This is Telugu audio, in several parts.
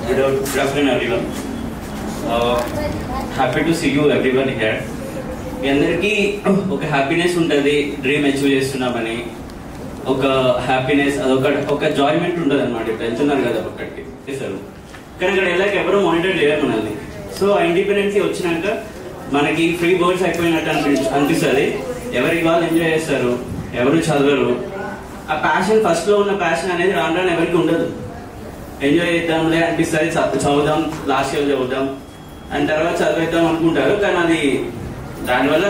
Good afternoon, everyone. Happy to see you, everyone here. అందరికీ ఒక హ్యాపీనెస్ ఉంటుంది, డ్రీమ్ అచీవ్ చేస్తున్నామని ఒక హ్యాపీనెస్, ఒక జాయ్మెంట్ ఉంటుంది అనమాట. ఇప్పుడు వెళ్తున్నారు కదా ఒక్కడికి చేస్తారు, కానీ అక్కడ వెళ్ళాక ఎవరు మానిటర్ చేయరు మనల్ని. సో ఆ ఇండిపెండెన్సీ వచ్చినాక మనకి ఫ్రీ బర్డ్స్ అయిపోయినట్టు అనిపిస్తుంది. ఎవరికి వాళ్ళు ఎంజాయ్ చేస్తారు, ఎవరు చదవరు. ఆ ప్యాషన్, ఫస్ట్ లో ఉన్న ప్యాషన్ అనేది రాను రాను ఎవరికి ఉండదు. ఎంజాయ్ చేద్దాంలే అనిపిస్తుంది, చదువుదాం, లాస్ట్ ఇయర్ చదువుదాం అండ్ తర్వాత చదివేద్దాం అనుకుంటారు, కానీ అది దానివల్ల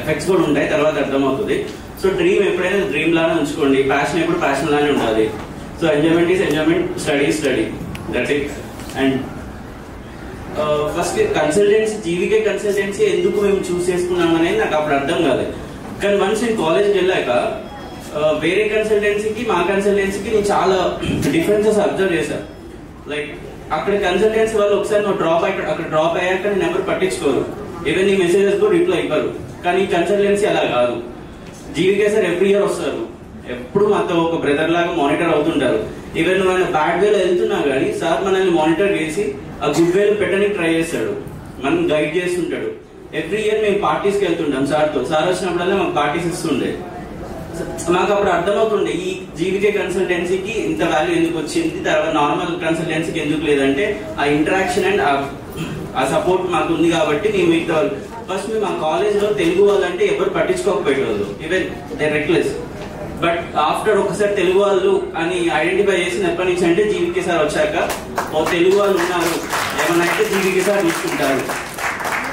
ఎఫెక్ట్స్ కూడా ఉంటాయి, తర్వాత అర్థమవుతుంది. సో డ్రీమ్ ఎప్పుడైనా డ్రీమ్ లానే ఉంచుకోండి, ప్యాషన్ ఎప్పుడు ప్యాషన్ లానే ఉండాలి. So enjoyment is enjoyment, study study, that it. And first consultancy, GVK consultancy ఎందుకు మేము చూస్ చేసుకున్నాం అనేది నాకు అప్పుడు అర్థం కాలేదు. కానీ వన్స్ నేను కాలేజ్కి వెళ్ళాక వేరే కన్సల్టెన్సీకి మా కన్సల్టెన్సీకి నేను చాలా డిఫరెన్సెస్ అబ్జర్వ్ చేశాను. లైక్ అక్కడ కన్సల్టెన్సీ వాళ్ళు ఒకసారి నువ్వు అక్కడ డ్రాప్ అయ్యాక నేను ఎవరు పట్టించుకోరు, ఈవెన్ నీ మెసేజెస్ కూడా రిప్లై ఇవ్వరు. కానీ కన్సల్టెన్సీ అలా కాదు. జీవికే సార్ ఎవ్రీ ఇయర్ వస్తారు, ఎప్పుడు మాతో ఒక బ్రదర్ లాగా మానిటర్ అవుతుంటారు. ఈవెన్ నువ్వు బ్యాడ్ వేలో వెళ్తున్నా కానీ సార్ మనల్ని మానిటర్ చేసి ఆ గుడ్ వేలో పెట్టడానికి ట్రై చేస్తాడు, మనం గైడ్ చేస్తుంటాడు. ఎవ్రీ ఇయర్ మేము పార్టీస్కి వెళ్తుంటాం సార్తో. సార్ వచ్చినప్పుడల్లా మాకు పార్టీస్ ఇస్తుండే. మాకు అప్పుడు అర్థమవుతుండే ఈ జీవికే కన్సల్టెన్సీకి ఇంత వాల్యూ ఎందుకు వచ్చింది, తర్వాత నార్మల్ కన్సల్టెన్సీకి ఎందుకు లేదంటే ఆ ఇంటరాక్షన్ అండ్ ఆ సపోర్ట్ మాకు ఉంది కాబట్టి మేము మిగతా వాళ్ళు. ఫస్ట్ మేము ఆ కాలేజ్ లో తెలుగు వాళ్ళంటే ఎవరు పట్టించుకోకపోయేవాళ్ళు, even they reckless. But after ఒకసారి తెలుగు వాళ్ళు అని ఐడెంటిఫై చేసిన ఎప్పటి నుంచి అంటే జీవికే సార్ వచ్చాక ఓ తెలుగు వాళ్ళు ఉన్నారు, ఏమన్నా అయితే జీవికే సార్ తీసుకుంటారు,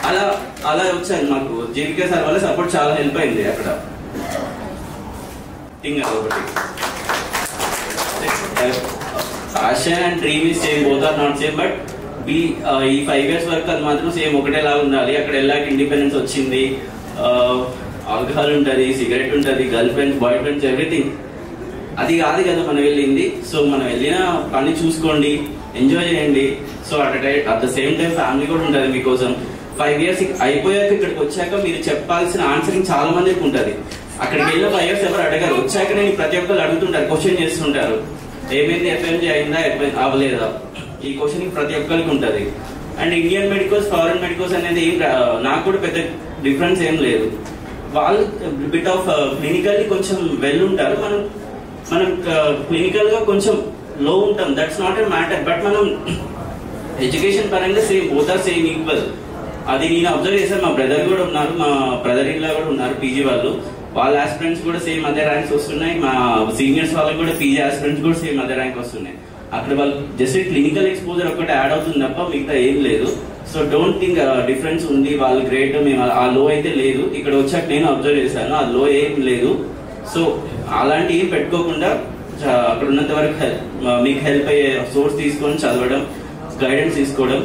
అలా అలా వచ్చారు. మాకు జీవికే సార్ వల్ల సపోర్ట్ చాలా హెల్ప్ అయింది అక్కడ. Passion and dream is same, both are not same. But ఈ 5 years వరకు అది మాత్రం సేమ్ ఒకటేలా ఉండాలి. అక్కడ వెళ్ళాక ఇండిపెండెన్స్ వచ్చింది, ఆల్కహాల్ ఉంటుంది, సిగరెట్ ఉంటుంది, girl friends, boy friends, everything. అది కాదు కదా మనం వెళ్ళింది. సో మనం వెళ్ళిన పని చూసుకోండి, ఎంజాయ్ చేయండి. So at the same time family కూడా ఉంటుంది మీకోసం. 5 years అయిపోయాక ఇక్కడికి వచ్చాక మీరు చెప్పాల్సిన ఆన్సరింగ్ చాలా మందికి ఉంటుంది. అక్కడికి వెళ్ళిన 5 years ఎవరు అడగారు, వచ్చాక నేను ప్రతి ఒక్కరు అడుగుతుంటారు, క్వశ్చన్ చేస్తుంటారు, ఏమైంది, ఎఫ్ఎంజీ అయిందా, అవ్వలేదా, ఈ క్వశ్చన్ ప్రతి ఒక్కరికి ఉంటుంది. And Indian medicals, foreign medicals అనేది నాకు కూడా పెద్ద డిఫరెన్స్ ఏం లేదు. వాళ్ళు బిట్ ఆఫ్ క్లినికల్లీ కొంచెం వెల్ ఉంటారు, మనం క్లినికల్ గా కొంచెం లో ఉంటాం. That's not a matter. But మనం ఎడ్యుకేషన్ పరంగా same, both are same, equal. అది నేను అబ్జర్వ్ చేశాను. మా బ్రదర్ కూడా ఉన్నారు, మా బ్రదర్ ఇన్ లా కూడా ఉన్నారు, పీజీ వాళ్ళు. వాళ్ళ ఆస్పిరెంట్స్ కూడా సేమ్ అదే ర్యాంక్స్ వస్తున్నాయి. మా సీనియర్స్ వాళ్ళకి కూడా పీజీ ఆస్పిరెంట్స్ కూడా సేమ్ అదే ర్యాంక్ వస్తున్నాయి. అక్కడ వాళ్ళు జస్ట్ క్లినికల్ ఎక్స్పోజర్ ఒకటి యాడ్ అవుతుంది తప్ప మిగతా ఏం లేదు. సో డోంట్ థింక్ డిఫరెన్స్ ఉంది, వాళ్ళు గ్రేట్, మేము ఆ లో అయితే లేదు. ఇక్కడ వచ్చాక నేను అబ్జర్వ్ చేశాను, ఆ లో ఏం లేదు. సో అలాంటి ఏం పెట్టుకోకుండా అక్కడ ఉన్నంత వరకు మీకు హెల్ప్ అయ్యే సోర్స్ తీసుకొని చదవడం, గైడెన్స్ తీసుకోవడం,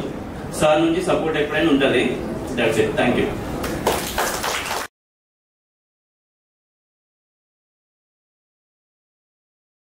సార్ నుంచి సపోర్ట్ ఎప్పుడైనా ఉంటుంది. That's it. Thank you.